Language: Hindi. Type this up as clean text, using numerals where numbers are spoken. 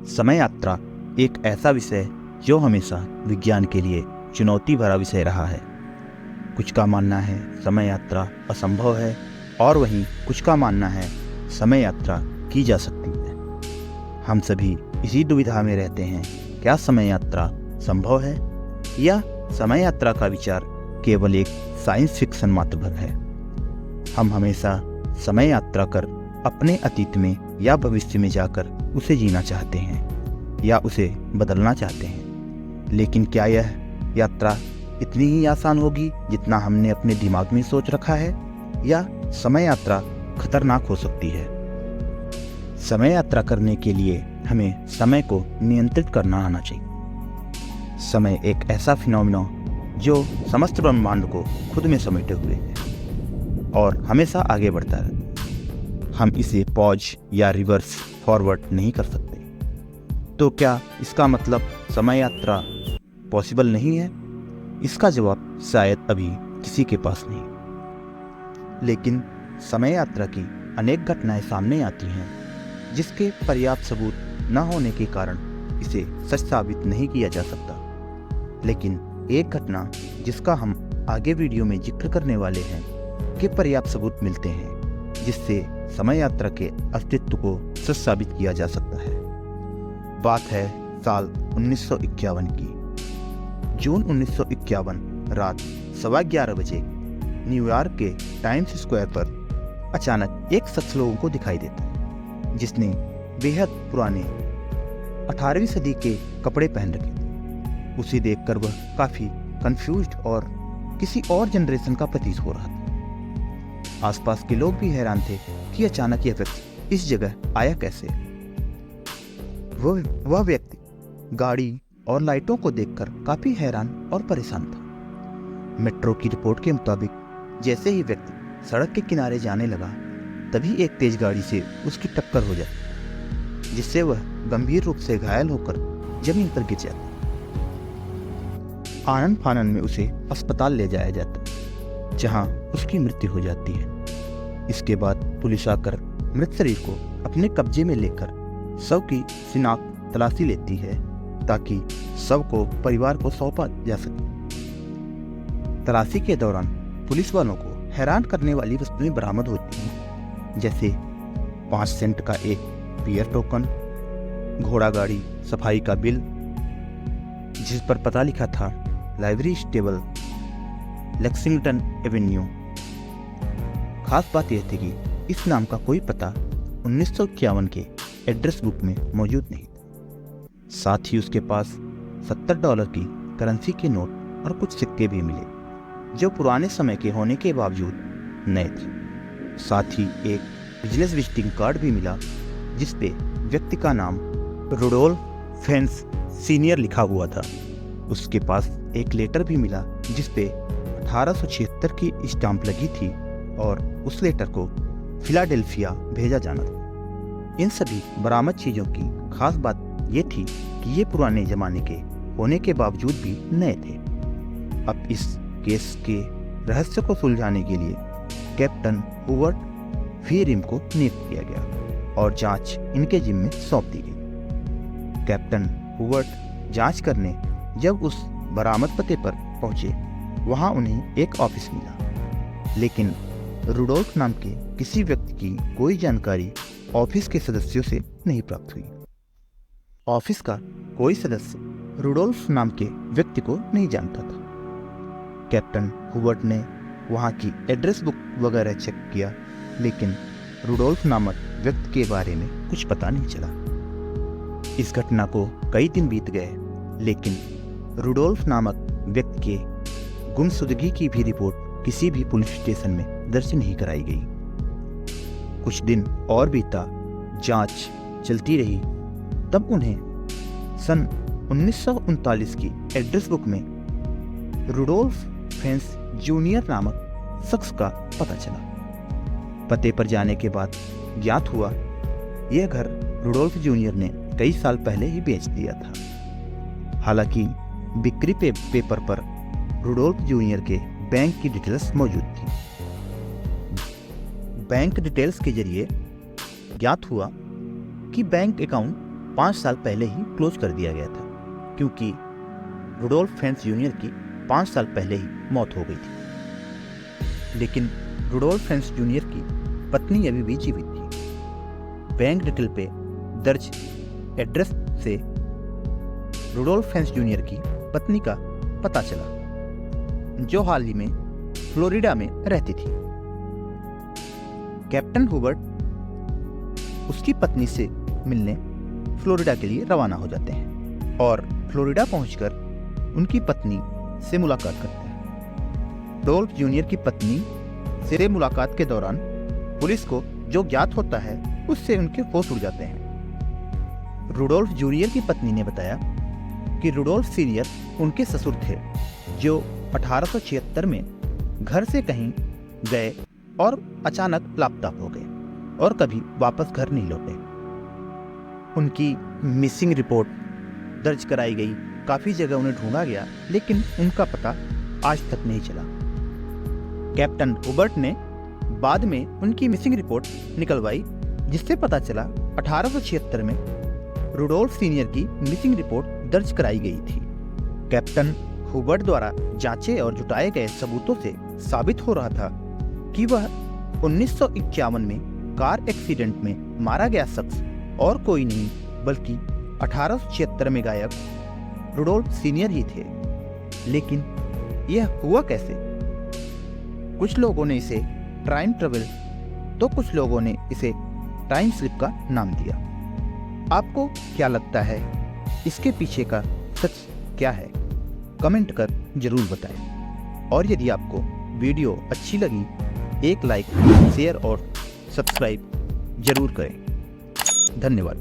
समय यात्रा एक ऐसा विषय जो हमेशा विज्ञान के लिए चुनौती भरा विषय रहा है। कुछ का मानना है समय यात्रा असंभव है और वहीं कुछ का मानना है समय यात्रा की जा सकती है। हम सभी इसी दुविधा में रहते हैं, क्या समय यात्रा संभव है या समय यात्रा का विचार केवल एक साइंस फिक्शन मात्र भर है। हम हमेशा समय यात्रा कर अपने अतीत में या भविष्य में जाकर उसे जीना चाहते हैं या उसे बदलना चाहते हैं, लेकिन क्या यह यात्रा इतनी ही आसान होगी जितना हमने अपने दिमाग में सोच रखा है, या समय यात्रा खतरनाक हो सकती है। समय यात्रा करने के लिए हमें समय को नियंत्रित करना आना चाहिए। समय एक ऐसा फिनोमेना जो समस्त ब्रह्मांड को खुद में समेटे हुए है और हमेशा आगे बढ़ता है। हम इसे पॉज या रिवर्स फॉरवर्ड नहीं कर सकते। तो क्या इसका मतलब समय यात्रा पॉसिबल नहीं है? इसका जवाब शायद अभी किसी के पास नहीं। लेकिन समय यात्रा की अनेक घटनाएं सामने आती हैं जिसके पर्याप्त सबूत न होने के कारण इसे सच साबित नहीं किया जा सकता। लेकिन एक घटना जिसका हम आगे वीडियो में जिक्र करने वाले हैं के पर्याप्त सबूत मिलते हैं जिससे समय यात्रा के अस्तित्व को सच साबित किया जा सकता है। बात है साल 1951 की। जून 1951 रात 11:15 बजे न्यूयॉर्क के टाइम्स स्क्वायर पर अचानक एक शख्स लोगों को दिखाई देता है जिसने बेहद पुराने 18वीं सदी के कपड़े पहन रखे थे। उसे देखकर वह काफी कंफ्यूज्ड और किसी और जनरेशन का प्रतीत हो रहा था। आसपास के लोग भी हैरान थे कि अचानक यह व्यक्ति इस जगह आया कैसे। वह व्यक्ति गाड़ी और लाइटों को देखकर काफी हैरान और परेशान था। मेट्रो की रिपोर्ट के मुताबिक जैसे ही व्यक्ति सड़क के किनारे जाने लगा तभी एक तेज गाड़ी से उसकी टक्कर हो जाती, जिससे वह गंभीर रूप से घायल होकर जमीन पर गिर जाता। आनन फानन में उसे अस्पताल ले जाया जाता जहां उसकी मृत्यु हो जाती है। इसके बाद पुलिस आकर मृत शरीर को अपने कब्जे में लेकर शव की शिनाख्त तलाशी लेती है ताकि शव को परिवार को सौंपा जा सके। तलाशी के दौरान पुलिस वालों को हैरान करने वाली वस्तुएं बरामद होती हैं, जैसे 5 सेंट का एक पियर टोकन, घोड़ा गाड़ी सफाई का बिल जिस पर पता लिखा था लाइब्रेरी स्टेबल, लेक्सिंगटन एवेन्यू। खास बात यह थी कि इस नाम का कोई पता 1951 के एड्रेस बुक में मौजूद नहीं था। साथ ही उसके पास $70 की करेंसी के नोट और कुछ सिक्के भी मिले जो पुराने समय के होने के बावजूद नए थे। साथ ही एक बिजनेस विजिटिंग कार्ड भी मिला जिस पे व्यक्ति का नाम रुडोल्फ फेंस सीनियर लिखा हुआ था। उसके पास एक लेटर भी मिला जिस पे 1876 की स्टाम्प लगी थी और उस लेटर को फिलाडेल्फिया भेजा जाना था। इन सभी बरामद चीजों की खास बात ये थी कि ये पुराने जमाने के होने के बावजूद भी नए थे। अब इस केस के रहस्य को सुलझाने के लिए कैप्टन हुवर्ट फीरिम को नियुक्त किया गया और जांच इनके जिम्मे सौंप दी गई। कैप्टन हुवर्ट जांच करने जब उस बरामद पते पर पहुंचे वहां उन्हें एक ऑफिस मिला, लेकिन रुडोल्फ नाम के किसी व्यक्ति की कोई जानकारी ऑफिस के सदस्यों से नहीं प्राप्त हुई। ऑफिस का कोई सदस्य रुडोल्फ नाम के व्यक्ति को नहीं जानता था। कैप्टन हुवर्ट ने वहां की एड्रेस बुक वगैरह चेक किया, लेकिन रुडोल्फ नामक व्यक्ति के बारे में कुछ पता नहीं चला। इस घटना को कई दिन बीत गए, लेकिन रुडोल्फ नामक व्यक्ति के गुमशुदगी की भी रिपोर्ट किसी भी पुलिस स्टेशन में दर्ज नहीं कराई गई। कुछ दिन और बीता, जांच चलती रही। तब उन्हें सन 1939 की एड्रेस बुक में रुडोल्फ फेंस जूनियर नामक शख्स का पता चला। पते पर जाने के बाद ज्ञात हुआ यह घर रुडोल्फ जूनियर ने कई साल पहले ही बेच दिया था। हालांकि बिक्री पेपर पर रुडोल्फ जूनियर के बैंक की डिटेल्स मौजूद थी। बैंक डिटेल्स के जरिए ज्ञात हुआ कि बैंक अकाउंट 5 साल पहले ही क्लोज कर दिया गया था, क्योंकि रुडोल्फ हेंस जूनियर की 5 साल पहले ही मौत हो गई थी। लेकिन रुडोल्फ हेंस जूनियर की पत्नी अभी भी जीवित थी। बैंक डिटेल पे दर्ज एड्रेस से रुडोल्फ हेंस जूनियर की पत्नी का पता चला, जो हाल ही में फ्लोरिडा में रहती थी। कैप्टन हुबर्ट उसकी पत्नी से मिलने फ्लोरिडा के लिए रवाना हो जाते हैं और फ्लोरिडा पहुंचकर उनकी पत्नी से मुलाकात करते हैं। रुडोल्फ जूनियर की पत्नी से मुलाकात के दौरान पुलिस को जो ज्ञात होता है उससे उनके होश उड़ जाते हैं। रुडोल्फ जूनियर की पत्नी ने बताया कि रुडोल्फ सीनियर उनके ससुर थे, जो 1876 में घर से कहीं गए और अचानक लापता हो गए और कभी वापस घर नहीं लौटे। उनकी मिसिंग रिपोर्ट दर्ज कराई गई, काफी जगह उन्हें ढूंढा गया, लेकिन उनका पता आज तक नहीं चला। कैप्टन हुबर्ट ने बाद में उनकी मिसिंग रिपोर्ट निकलवाई, जिससे पता चला 1876 में रुडोल्फ सीनियर की मिसिंग रिपोर्ट दर्ज कराई गई थी। कैप्टन हुबर्ट द्वारा जांचे और जुटाए गए सबूतों से साबित हो रहा था कि वह 1951 में कार एक्सीडेंट में मारा गया शख्स और कोई नहीं बल्कि 1876 में गायब रुडोल्फ सीनियर ही थे। लेकिन यह हुआ कैसे? कुछ लोगों ने इसे टाइम ट्रेवल तो कुछ लोगों ने इसे टाइम स्लिप का नाम दिया। आपको क्या लगता है, इसके पीछे का सच क्या है? कमेंट कर जरूर बताएं। और यदि आपको वीडियो अच्छी लगी, एक लाइक, शेयर और सब्सक्राइब जरूर करें। धन्यवाद।